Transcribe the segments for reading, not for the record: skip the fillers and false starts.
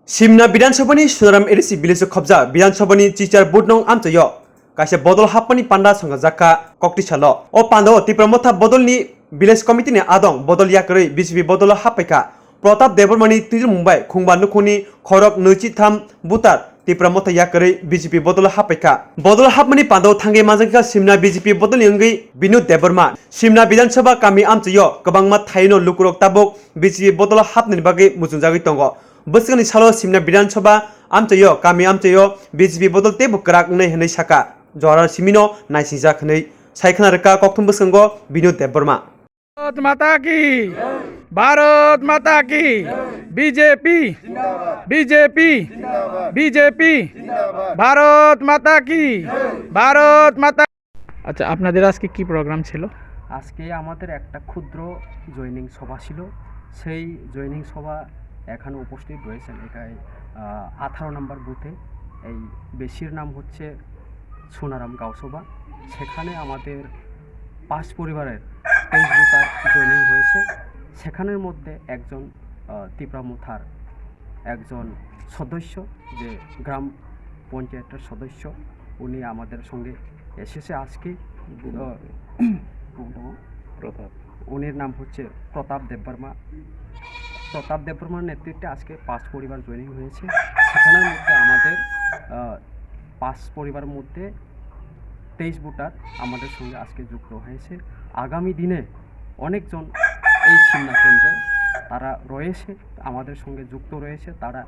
Simna Bidansabani Suram Edisi Bilis Kobza Bidansabani Chichar Budnong Amtoyo Kaise Bodol Hapani Panda Sangazaka Koktichalo O Pando Tipramota Bodolni Bilis Committee ne Adong Bodol Yakari BCB Bodol Hapeka Protap Debormani Tir Mumbai Khungba Nukuni Khorok Nuchi Tham Butar Tipramota Yakari BCP Bodol Hapeka Bodol Hapmani Pando Thange Mazaka Simna BCP Bodol Yungi Binu Deborman Simna Bidansaba Kami Amtoyo Kabangma Thaino Lukurok Tabok BCP Bodol Hapni Bagi Musunjagi Tongo Buskan Salo Simna Bidansaba Amtoyo Kami Amtoyo BCP Bodol Tebo Krak Nei Henei Saka Jora Simino Naisizak Nei Saikana Reka Koktum Buskango Binu Deborma Bharat माता की भारत माता की BJP BJP BJP Bharat माता की भारत माता আচ্ছা আপনাদের আজকে কি প্রোগ্রাম ছিল? আজকে আমাদের একটা ক্ষুদ্র জয়নিং সভা ছিল। সেই জয়নিং সভা এখানে উপস্থিত রয়েছেন এখানে 18 নম্বর বুথে এই বেশির নাম হচ্ছে সোনারাম গাঁওসভা। সেখানে আমাদের 5 পরিবারের 23 ভোটার জয়নিং হয়েছে। সেখানের মধ্যে একজন তিপ্রামথার একজন সদস্য যে গ্রাম পঞ্চায়েতের সদস্য উনি আমাদের সঙ্গে এসেছে আজকে। উনির নাম হচ্ছে প্রতাপ দেববর্মা। প্রতাপ দেববর্মার নেতৃত্বে আজকে 5 পরিবার জয়েনিং হয়েছে। সেখানের মধ্যে আমাদের 5 পরিবারের মধ্যে 23 ভোটার আমাদের সঙ্গে আজকে যুক্ত হয়েছে। আগামী দিনে অনেকজন এই সিমনা কেন্দ্রে তারা রয়েছে, আমাদের সঙ্গে যুক্ত রয়েছে। তারা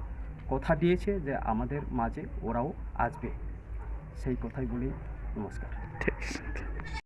কথা দিয়েছে যে আমাদের মাঝে ওরাও আসবে। সেই কথাই বলি। নমস্কার। ঠিক আছে।